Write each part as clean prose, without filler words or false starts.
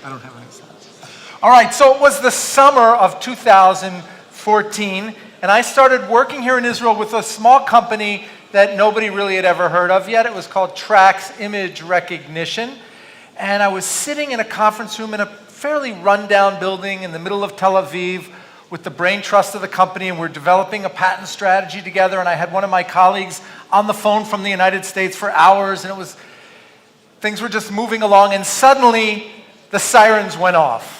I don't have any slides. All right, so it was the summer of 2014, and I started working here in Israel with a small company that nobody really had ever heard of yet. It was called Trax Image Recognition. And I was sitting in a conference room in a fairly rundown building in the middle of Tel Aviv with the brain trust of the company, and we're developing a patent strategy together. And I had one of my colleagues on the phone from the United States for hours, and things were just moving along, and suddenly the sirens went off.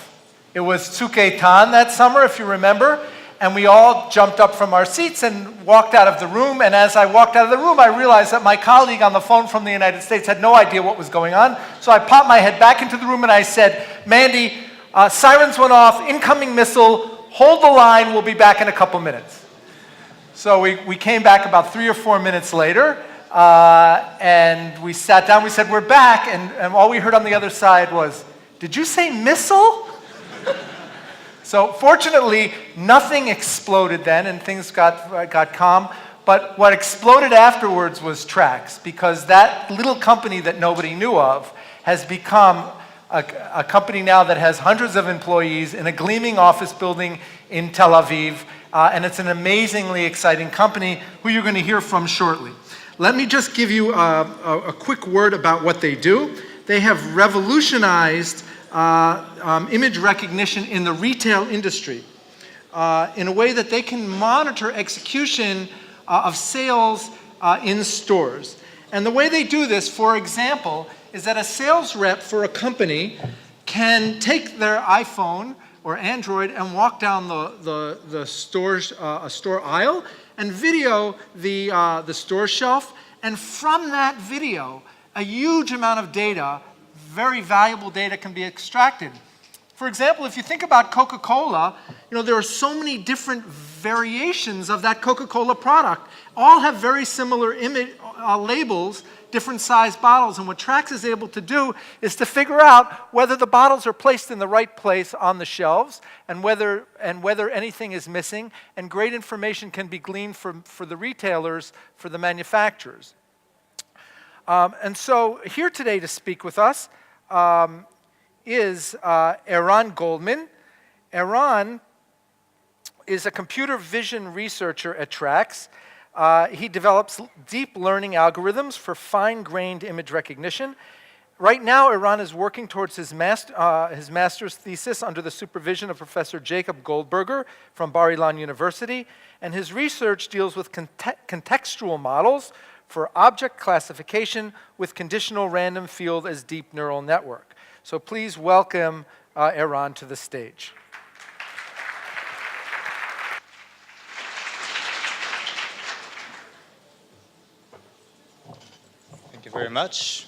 It was Tzuk Eitan that summer, if you remember, and we all jumped up from our seats and walked out of the room. And as I walked out of the room, I realized that my colleague on the phone from the United States had no idea what was going on. So I popped my head back into the room and I said, Mandy, sirens went off, incoming missile, hold the line, we'll be back in a couple minutes. So we came back about 3 or 4 minutes later, and we sat down, we said, we're back, and all we heard on the other side was, did you say missile? So fortunately, nothing exploded then, and things got calm. But what exploded afterwards was Trax, because that little company that nobody knew of has become a company now that has hundreds of employees in a gleaming office building in Tel Aviv, and it's an amazingly exciting company who you're going to hear from shortly. Let me just give you a quick word about what they do. They have revolutionized image recognition in the retail industry in a way that they can monitor execution of sales in stores. And the way they do this, for example, is that a sales rep for a company can take their iPhone or Android and walk down the store aisle and video the store shelf, and from that video, a huge amount of data, very valuable data, can be extracted. For example, if you think about Coca-Cola, there are so many different variations of that Coca-Cola product. All have very similar labels, different size bottles, and what Trax is able to do is to figure out whether the bottles are placed in the right place on the shelves and whether anything is missing, and great information can be gleaned for the retailers, for the manufacturers. And so here today to speak with us is Eran Goldman. Eran is a computer vision researcher at Trax. He develops deep learning algorithms for fine-grained image recognition. Right now, Eran is working towards his master's thesis under the supervision of Professor Jacob Goldberger from Bar-Ilan University, and his research deals with contextual models for object classification with conditional random field as deep neural network. So please welcome Eran to the stage. Thank you very much.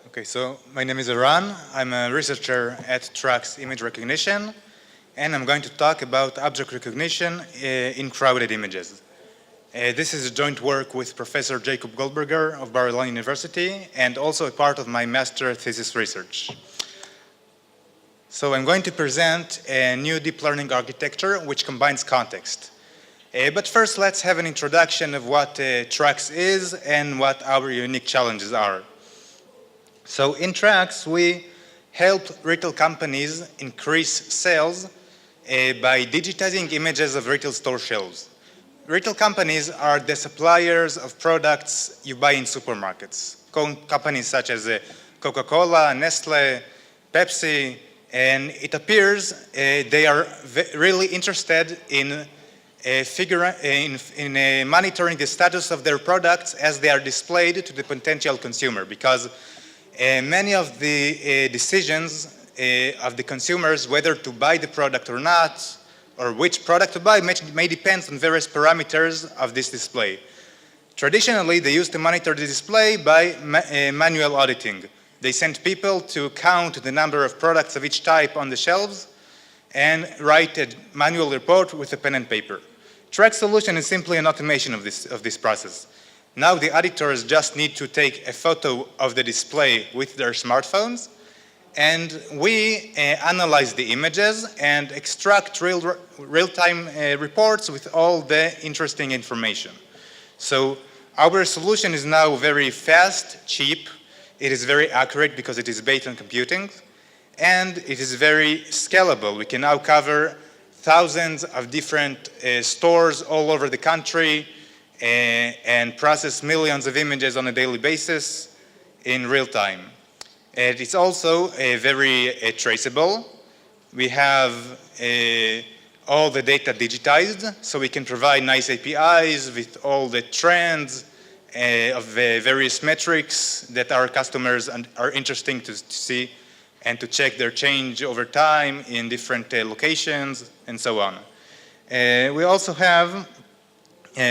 Okay, so my name is Eran. I'm a researcher at Trax Image Recognition, and I'm going to talk about object recognition in crowded images. This is a joint work with Professor Jacob Goldberger of Bar-Ilan University, and also a part of my master thesis research. So I'm going to present a new deep learning architecture which combines context. But first, let's have an introduction of what Trax is and what our unique challenges are. So in Trax, we help retail companies increase sales by digitizing images of retail store shelves. Retail companies are the suppliers of products you buy in supermarkets. Companies such as Coca-Cola, Nestle, Pepsi, and it appears they are really interested in monitoring the status of their products as they are displayed to the potential consumer, because many of the decisions of the consumers, whether to buy the product or not, or which product to buy, may depend on various parameters of this display. Traditionally, they used to monitor the display by manual auditing. They sent people to count the number of products of each type on the shelves and write a manual report with a pen and paper. Trax solution is simply an automation of this process. Now the auditors just need to take a photo of the display with their smartphones, and we analyze the images and extract real-time reports with all the interesting information. So our solution is now very fast, cheap. It is very accurate because it is based on computing. and it is very scalable. We can now cover thousands of different stores all over the country and process millions of images on a daily basis in real time. And it's also very traceable. We have all the data digitized, so we can provide nice APIs with all the trends of various metrics that our customers are interested to see and to check their change over time in different locations and so on. We also have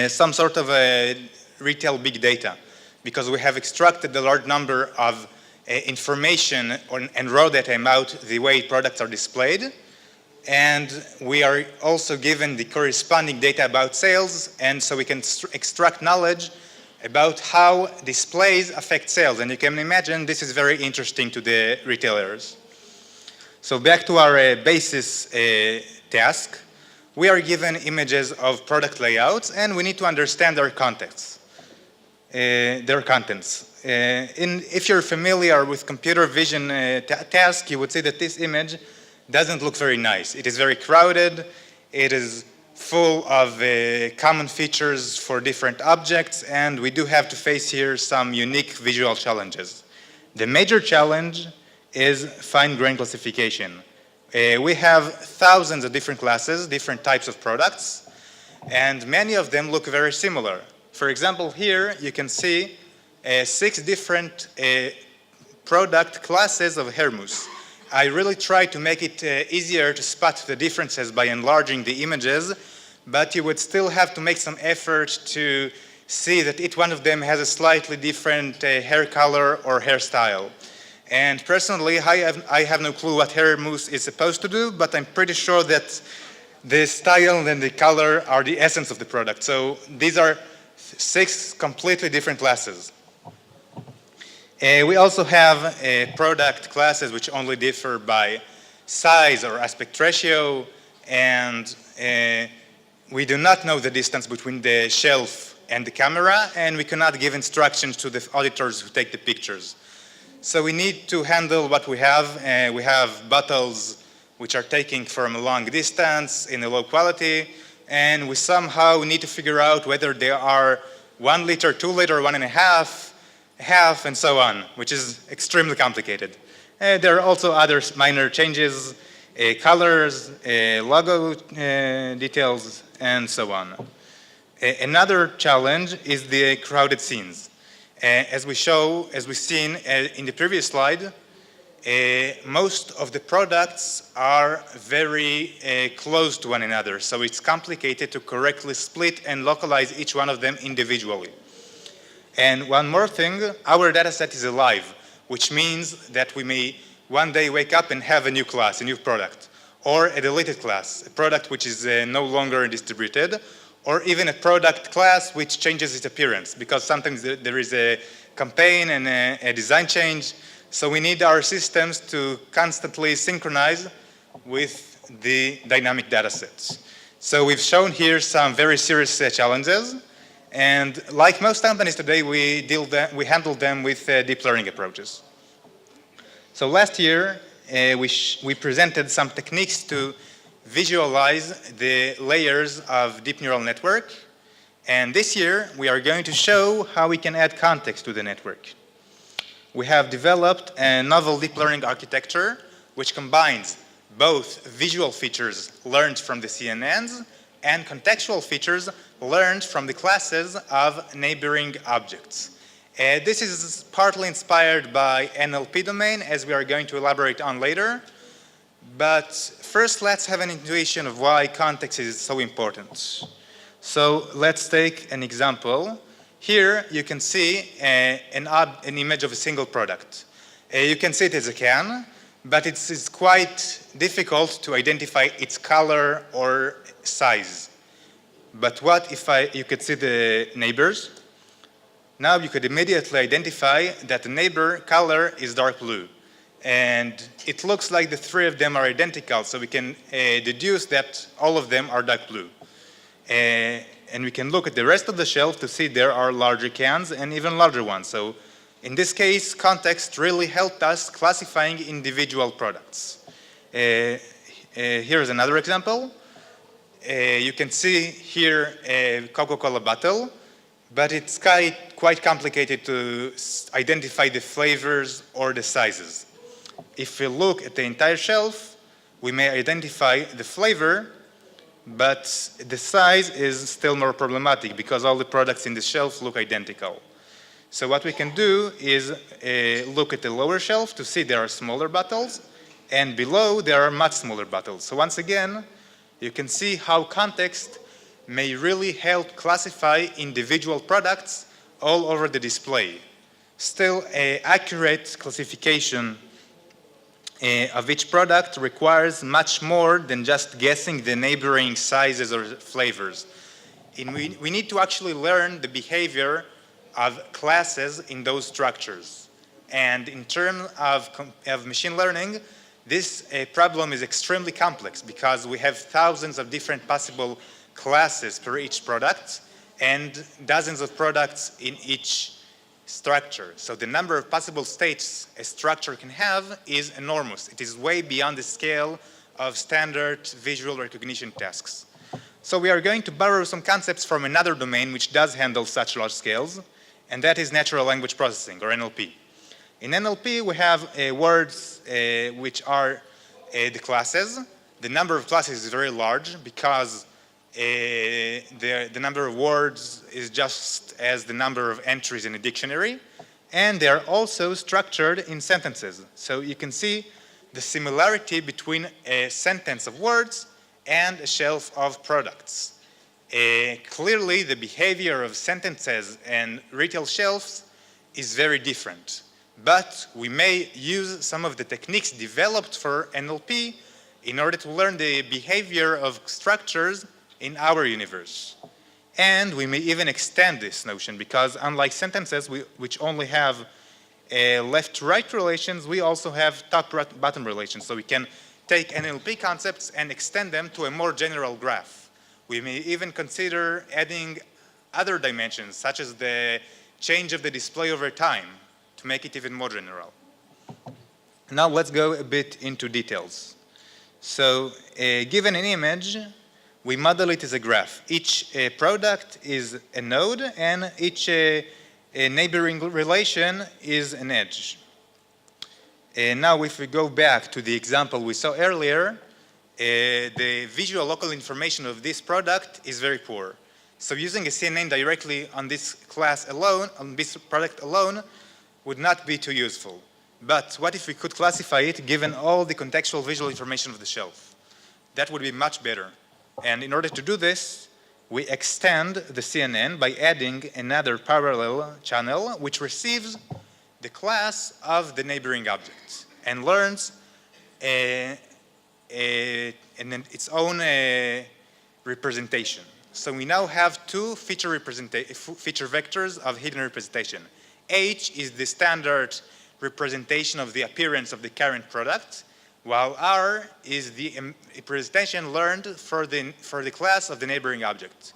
some sort of retail big data because we have extracted a large number of information and raw data about the way products are displayed. And we are also given the corresponding data about sales, and so we can extract knowledge about how displays affect sales. And you can imagine this is very interesting to the retailers. So back to our basis task. We are given images of product layouts, and we need to understand their contents. If you're familiar with computer vision task, you would see that this image doesn't look very nice. It is very crowded. It is full of common features for different objects, and we do have to face here some unique visual challenges. The major challenge is fine-grained classification. We have thousands of different classes, different types of products, and many of them look very similar. For example, here you can see 6 different product classes of hair mousse. I really tried to make it easier to spot the differences by enlarging the images, but you would still have to make some effort to see that each one of them has a slightly different hair color or hairstyle. And personally, I have no clue what hair mousse is supposed to do, but I'm pretty sure that the style and the color are the essence of the product. So these are 6 completely different classes. We also have product classes which only differ by size or aspect ratio, and we do not know the distance between the shelf and the camera, and we cannot give instructions to the auditors who take the pictures. So we need to handle what we have. We have bottles which are taken from a long distance in a low quality, and we somehow need to figure out whether they are 1 liter, 2 liter, 1.5, half, and so on, which is extremely complicated. There are also other minor changes, colors, logo details, and so on. Another challenge is the crowded scenes. As we've seen in the previous slide, most of the products are very close to one another, so it's complicated to correctly split and localize each one of them individually. And one more thing, our data set is alive, which means that we may one day wake up and have a new class, a new product, or a deleted class, a product which is no longer distributed, or even a product class which changes its appearance, because sometimes there is a campaign and a design change. So we need our systems to constantly synchronize with the dynamic data sets. So we've shown here some very serious challenges. And like most companies today, we handle them with deep learning approaches. So last year, we presented some techniques to visualize the layers of deep neural network. And this year, we are going to show how we can add context to the network. We have developed a novel deep learning architecture which combines both visual features learned from the CNNs and contextual features learned from the classes of neighboring objects. This is partly inspired by NLP domain, as we are going to elaborate on later. But first, let's have an intuition of why context is so important. So let's take an example. Here, you can see an image of a single product. You can see it as a can, but it's quite difficult to identify its color or size. But what if you could see the neighbors? Now you could immediately identify that the neighbor color is dark blue. And it looks like the 3 of them are identical, so we can deduce that all of them are dark blue. And we can look at the rest of the shelf to see there are larger cans and even larger ones. So In this case, context really helped us classifying individual products. Here's another example. You can see here a Coca-Cola bottle, but it's quite complicated to identify the flavors or the sizes. If we look at the entire shelf, we may identify the flavor, but the size is still more problematic because all the products in the shelf look identical. So what we can do is look at the lower shelf to see there are smaller bottles, and below there are much smaller bottles. So once again, you can see how context may really help classify individual products all over the display. Still, an accurate classification of each product requires much more than just guessing the neighboring sizes or flavors. We need to actually learn the behavior of classes in those structures. And in terms of machine learning, this problem is extremely complex because we have thousands of different possible classes for each product and dozens of products in each structure. So the number of possible states a structure can have is enormous. It is way beyond the scale of standard visual recognition tasks. So we are going to borrow some concepts from another domain which does handle such large scales, and that is natural language processing, or NLP. In NLP, we have words which are the classes. The number of classes is very large because the number of words is just as the number of entries in a dictionary, and they are also structured in sentences. So you can see the similarity between a sentence of words and a shelf of products. Clearly, the behavior of sentences and retail shelves is very different, but we may use some of the techniques developed for NLP in order to learn the behavior of structures in our universe. And we may even extend this notion because unlike sentences which only have left-to-right relations, we also have top-bottom relations. So we can take NLP concepts and extend them to a more general graph. We may even consider adding other dimensions, such as the change of the display over time, to make it even more general. Now let's go a bit into details. So given an image, we model it as a graph. Each product is a node, and each neighboring relation is an edge. Now if we go back to the example we saw earlier, the visual local information of this product is very poor. So using a CNN directly on this class alone, on this product alone, would not be too useful. But what if we could classify it given all the contextual visual information of the shelf? That would be much better. And in order to do this, we extend the CNN by adding another parallel channel which receives the class of the neighboring object and learns its own representation. So we now have two feature vectors of hidden representation. H is the standard representation of the appearance of the current product, while R is the representation learned for the class of the neighboring object.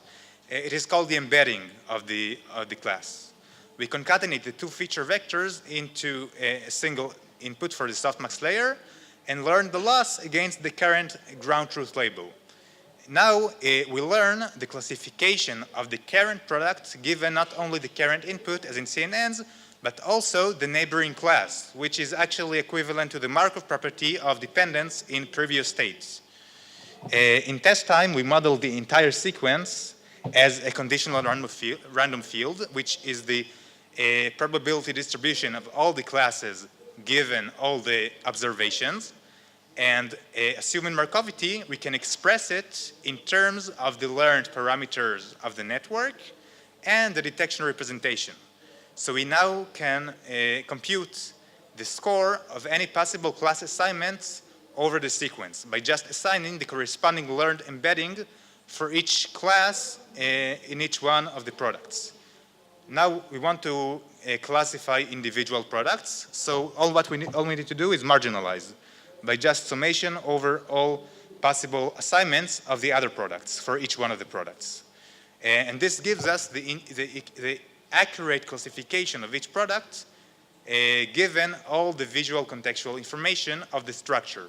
It is called the embedding of the class. We concatenate the two feature vectors into a single input for the softmax layer and learn the loss against the current ground truth label. Now we learn the classification of the current product given not only the current input as in CNNs, but also the neighboring class, which is actually equivalent to the Markov property of dependence in previous states. In test time, we model the entire sequence as a conditional random field, which is the probability distribution of all the classes given all the observations. And assuming Markovity, we can express it in terms of the learned parameters of the network and the detection representation. So we now can compute the score of any possible class assignments over the sequence by just assigning the corresponding learned embedding for each class in each one of the products. Now we want to classify individual products. So all we need to do is marginalize by just summation over all possible assignments of the other products for each one of the products. And this gives us the accurate classification of each product given all the visual contextual information of the structure.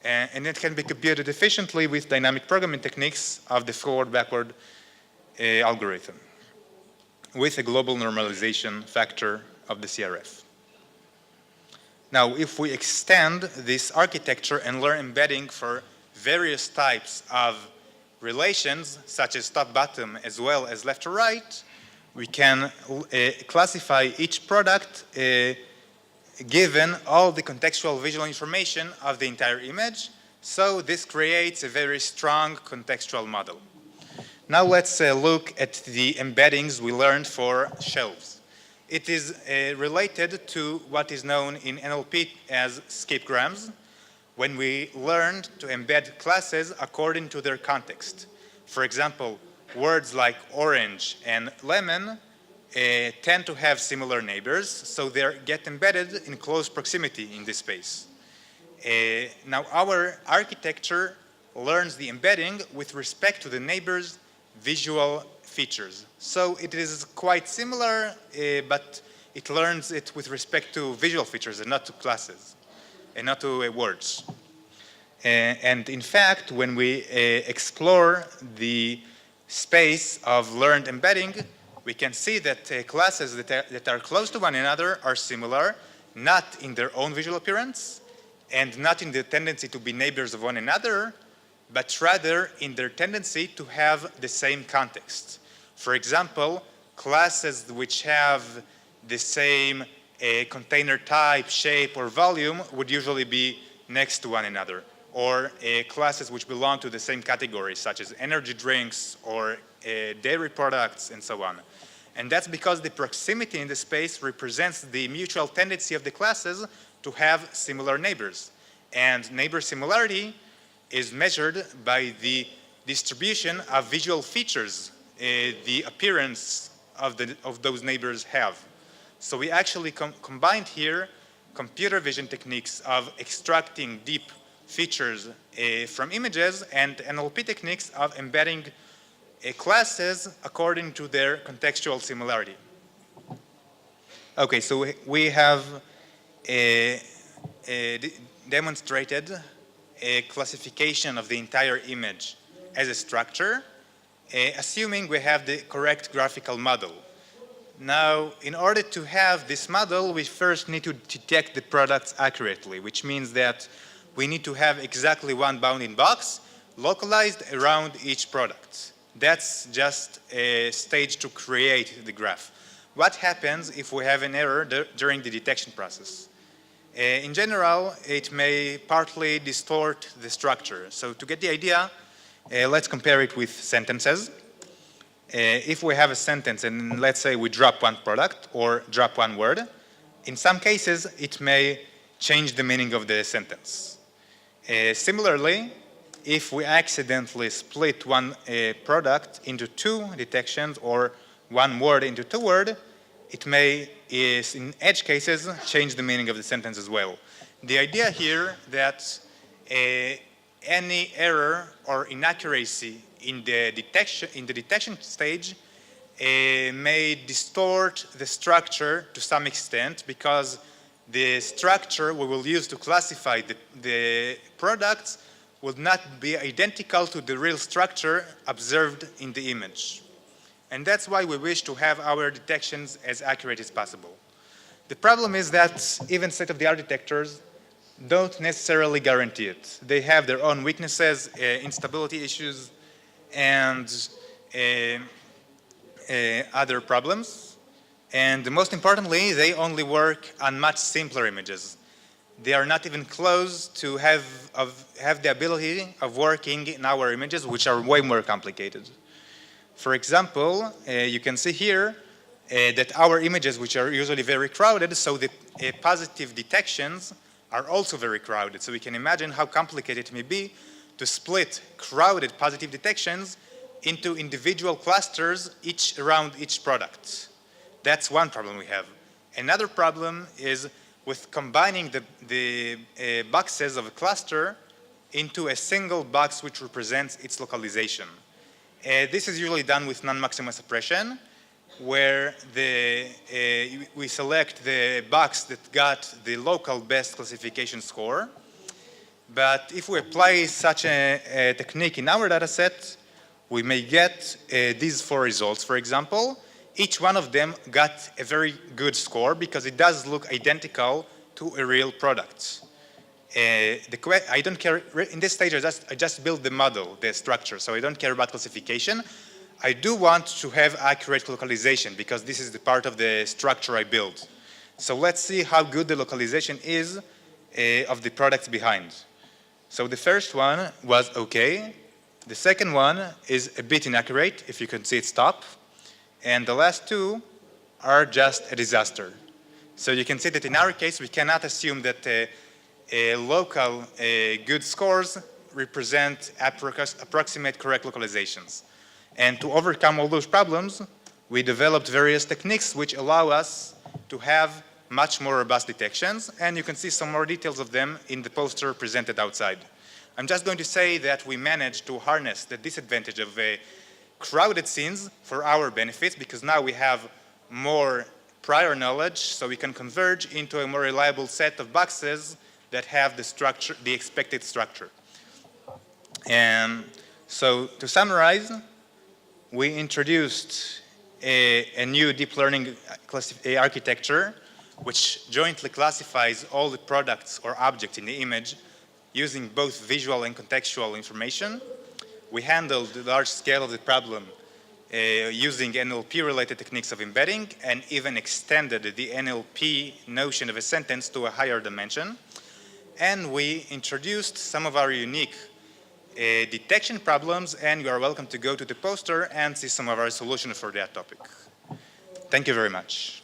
And it can be computed efficiently with dynamic programming techniques of the forward-backward algorithm with a global normalization factor of the CRF. Now, if we extend this architecture and learn embedding for various types of relations, such as top-bottom as well as left to right, we can classify each product given all the contextual visual information of the entire image. So this creates a very strong contextual model. Now let's look at the embeddings we learned for shelves. It is related to what is known in NLP as skipgrams, when we learned to embed classes according to their context. For example, words like orange and lemon tend to have similar neighbors, so they get embedded in close proximity in this space. Now our architecture learns the embedding with respect to the neighbor's visual features. So it is quite similar, but it learns it with respect to visual features and not to classes, and not to words. And in fact, when we explore the space of learned embedding, we can see that classes that are close to one another are similar, not in their own visual appearance, and not in the tendency to be neighbors of one another, but rather in their tendency to have the same context. For example, classes which have the same container type, shape, or volume would usually be next to one another, or classes which belong to the same category, such as energy drinks or dairy products and so on. And that's because the proximity in the space represents the mutual tendency of the classes to have similar neighbors. And neighbor similarity is measured by the distribution of visual features the appearance of those neighbors have. So we actually combined here computer vision techniques of extracting deep features from images and NLP techniques of embedding classes according to their contextual similarity. Okay, so we have demonstrated a classification of the entire image as a structure, assuming we have the correct graphical model. Now, in order to have this model, we first need to detect the products accurately, which means that we need to have exactly one bounding box localized around each product. That's just a stage to create the graph. What happens if we have an error during the detection process? In general, it may partly distort the structure. So to get the idea, let's compare it with sentences. If we have a sentence and let's say we drop one product or drop one word, in some cases it may change the meaning of the sentence. Similarly, if we accidentally split one product into two detections or one word into two words, it may, in edge cases, change the meaning of the sentence as well. The idea here that any error or inaccuracy in the detection stage may distort the structure to some extent, because the structure we will use to classify the products will not be identical to the real structure observed in the image. And that's why we wish to have our detections as accurate as possible. The problem is that even state-of-the-art detectors don't necessarily guarantee it. They have their own weaknesses, instability issues, and other problems. And most importantly, they only work on much simpler images. They are not even close to have the ability of working in our images, which are way more complicated. For example, you can see here that our images, which are usually very crowded, so the positive detections are also very crowded. So we can imagine how complicated it may be to split crowded positive detections into individual clusters, each around each product. That's one problem we have. Another problem is with combining the boxes of a cluster into a single box which represents its localization. This is usually done with non-maximal suppression, where we select the box that got the local best classification score. But if we apply such a technique in our data set, we may get these 4 results, for example. Each one of them got a very good score because it does look identical to a real product. I don't care, in this stage I just build the model, the structure, so I don't care about classification. I do want to have accurate localization because this is the part of the structure I build. So let's see how good the localization is of the products behind. So the first one was okay. The second one is a bit inaccurate, if you can see its top. And the last 2 are just a disaster. So you can see that in our case, we cannot assume that local good scores represent approximate correct localizations. And to overcome all those problems, we developed various techniques which allow us to have much more robust detections, and you can see some more details of them in the poster presented outside. I'm just going to say that we managed to harness the disadvantage of crowded scenes for our benefits, because now we have more prior knowledge, so we can converge into a more reliable set of boxes that have the structure, the expected structure. And so to summarize, we introduced a new deep learning architecture which jointly classifies all the products or objects in the image using both visual and contextual information. We handled the large scale of the problem using NLP-related techniques of embedding, and even extended the NLP notion of a sentence to a higher dimension. And we introduced some of our unique detection problems, and you are welcome to go to the poster and see some of our solutions for that topic. Thank you very much.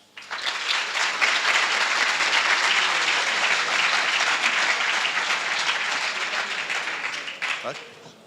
What?